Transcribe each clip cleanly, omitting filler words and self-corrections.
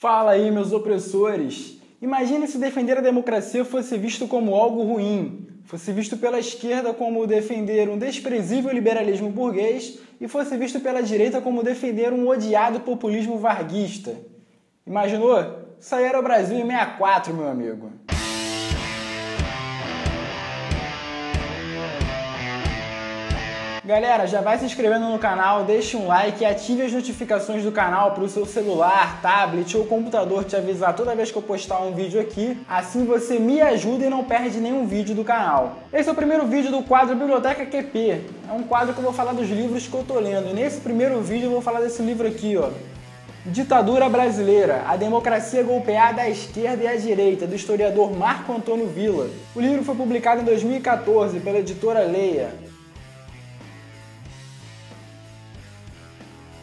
Fala aí, meus opressores! Imagine se defender a democracia fosse visto como algo ruim, fosse visto pela esquerda como defender um desprezível liberalismo burguês e fosse visto pela direita como defender um odiado populismo varguista. Imaginou? Isso aí era o Brasil em 64, meu amigo. Galera, já vai se inscrevendo no canal, deixe um like e ative as notificações do canal para o seu celular, tablet ou computador te avisar toda vez que eu postar um vídeo aqui. Assim você me ajuda e não perde nenhum vídeo do canal. Esse é o primeiro vídeo do quadro Biblioteca QP. É um quadro que eu vou falar dos livros que eu tô lendo. E nesse primeiro vídeo eu vou falar desse livro aqui, ó. Ditadura Brasileira, a democracia golpeada à esquerda e à direita, do historiador Marco Antônio Villa. O livro foi publicado em 2014 pela editora Leia.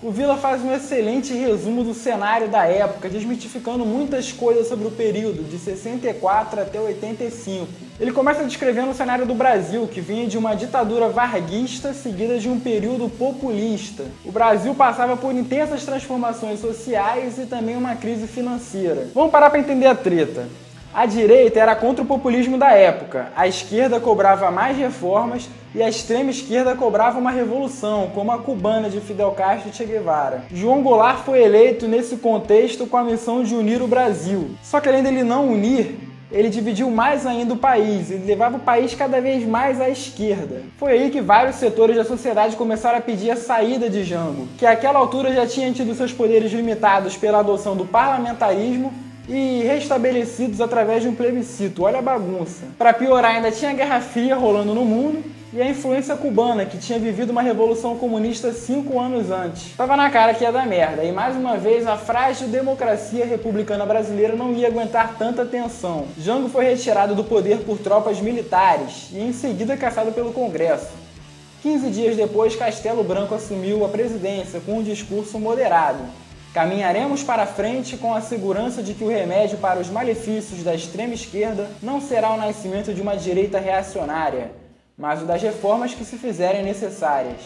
O Villa faz um excelente resumo do cenário da época, desmistificando muitas coisas sobre o período, de 64 até 85. Ele começa descrevendo o cenário do Brasil, que vinha de uma ditadura varguista seguida de um período populista. O Brasil passava por intensas transformações sociais e também uma crise financeira. Vamos parar para entender a treta. A direita era contra o populismo da época, a esquerda cobrava mais reformas e a extrema esquerda cobrava uma revolução, como a cubana de Fidel Castro e Che Guevara. João Goulart foi eleito nesse contexto com a missão de unir o Brasil. Só que além dele não unir, ele dividiu mais ainda o país e levava o país cada vez mais à esquerda. Foi aí que vários setores da sociedade começaram a pedir a saída de Jango, que àquela altura já tinha tido seus poderes limitados pela adoção do parlamentarismo e restabelecidos através de um plebiscito. Olha a bagunça. Para piorar, ainda tinha a Guerra Fria rolando no mundo e a influência cubana, que tinha vivido uma revolução comunista 5 anos antes. Tava na cara que ia dar merda, e mais uma vez a frágil democracia republicana brasileira não ia aguentar tanta tensão. Jango foi retirado do poder por tropas militares e em seguida caçado pelo Congresso. 15 dias depois, Castelo Branco assumiu a presidência com um discurso moderado. Caminharemos para frente com a segurança de que o remédio para os malefícios da extrema esquerda não será o nascimento de uma direita reacionária, mas o das reformas que se fizerem necessárias.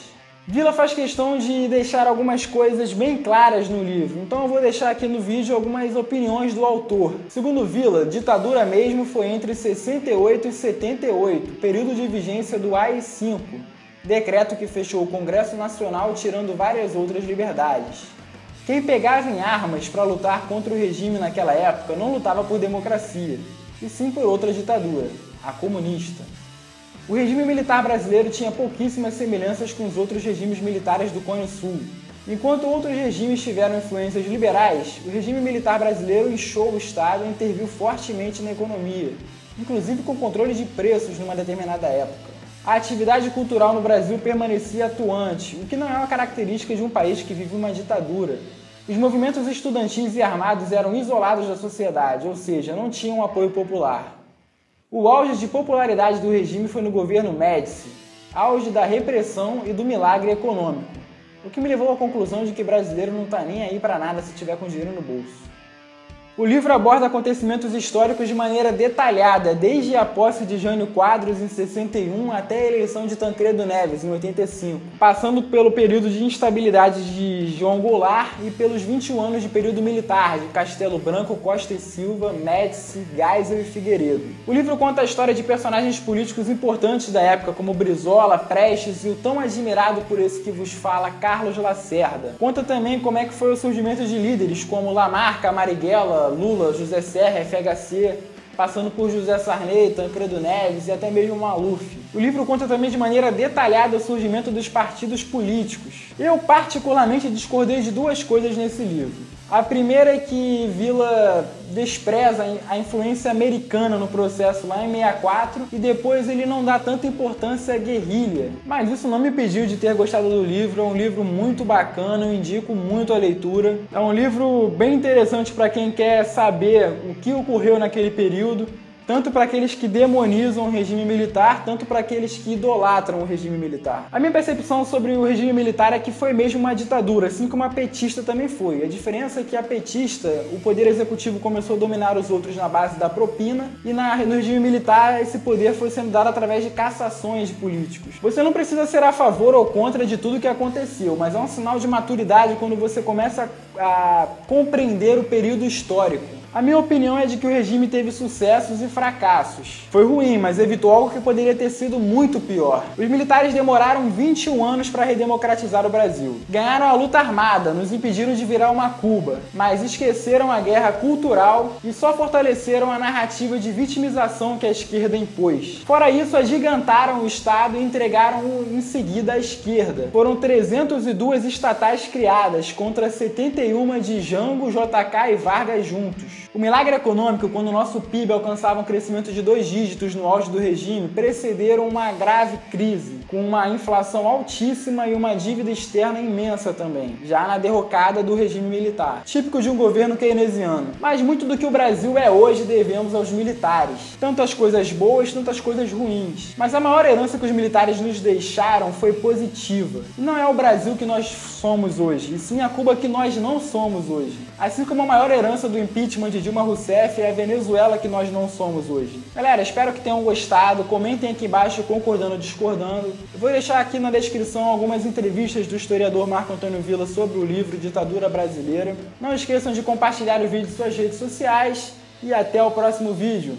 Villa faz questão de deixar algumas coisas bem claras no livro, então eu vou deixar aqui no vídeo algumas opiniões do autor. Segundo Villa, ditadura mesmo foi entre 68 e 78, período de vigência do AI-5, decreto que fechou o Congresso Nacional tirando várias outras liberdades. Quem pegava em armas para lutar contra o regime naquela época não lutava por democracia, e sim por outra ditadura, a comunista. O regime militar brasileiro tinha pouquíssimas semelhanças com os outros regimes militares do Cone Sul. Enquanto outros regimes tiveram influências liberais, o regime militar brasileiro inchou o Estado e interviu fortemente na economia, inclusive com controle de preços numa determinada época. A atividade cultural no Brasil permanecia atuante, o que não é uma característica de um país que vive uma ditadura. Os movimentos estudantis e armados eram isolados da sociedade, ou seja, não tinham apoio popular. O auge de popularidade do regime foi no governo Médici, auge da repressão e do milagre econômico, o que me levou à conclusão de que brasileiro não está nem aí para nada se tiver com dinheiro no bolso. O livro aborda acontecimentos históricos de maneira detalhada, desde a posse de Jânio Quadros em 61 até a eleição de Tancredo Neves em 85, passando pelo período de instabilidade de João Goulart e pelos 21 anos de período militar de Castelo Branco, Costa e Silva, Médici, Geisel e Figueiredo. O livro conta a história de personagens políticos importantes da época, como Brizola, Prestes e o tão admirado por esse que vos fala, Carlos Lacerda. Conta também como é que foi o surgimento de líderes como Lamarca, Marighella, Lula, José Serra, FHC, passando por José Sarney, Tancredo Neves e até mesmo Maluf. O livro conta também de maneira detalhada o surgimento dos partidos políticos. Eu particularmente discordei de duas coisas nesse livro. A primeira é que Villa despreza a influência americana no processo lá em 64 e depois ele não dá tanta importância à guerrilha. Mas isso não me impediu de ter gostado do livro, é um livro muito bacana, eu indico muito a leitura. É um livro bem interessante para quem quer saber o que ocorreu naquele período tanto para aqueles que demonizam o regime militar, tanto para aqueles que idolatram o regime militar. A minha percepção sobre o regime militar é que foi mesmo uma ditadura, assim como a petista também foi. A diferença é que a petista, o poder executivo começou a dominar os outros na base da propina, e no regime militar esse poder foi sendo dado através de cassações de políticos. Você não precisa ser a favor ou contra de tudo que aconteceu, mas é um sinal de maturidade quando você começa a compreender o período histórico. A minha opinião é de que o regime teve sucessos e fracassos. Foi ruim, mas evitou algo que poderia ter sido muito pior. Os militares demoraram 21 anos para redemocratizar o Brasil. Ganharam a luta armada, nos impediram de virar uma Cuba, mas esqueceram a guerra cultural e só fortaleceram a narrativa de vitimização que a esquerda impôs. Fora isso, agigantaram o Estado e entregaram em seguida à esquerda. Foram 302 estatais criadas contra 71 de Jango, JK e Vargas juntos. O milagre econômico, quando o nosso PIB alcançava um crescimento de 2 dígitos no auge do regime, precederam uma grave crise, com uma inflação altíssima e uma dívida externa imensa também, já na derrocada do regime militar, típico de um governo keynesiano. Mas muito do que o Brasil é hoje devemos aos militares, tanto as coisas boas, tanto as coisas ruins. Mas a maior herança que os militares nos deixaram foi positiva. E não é o Brasil que nós somos hoje, e sim a Cuba que nós não somos hoje. Assim como a maior herança do impeachment de Dilma Rousseff é a Venezuela que nós não somos hoje. Galera, espero que tenham gostado, comentem aqui embaixo concordando ou discordando. Eu vou deixar aqui na descrição algumas entrevistas do historiador Marco Antônio Villa sobre o livro Ditadura Brasileira. Não esqueçam de compartilhar o vídeo em suas redes sociais e até o próximo vídeo.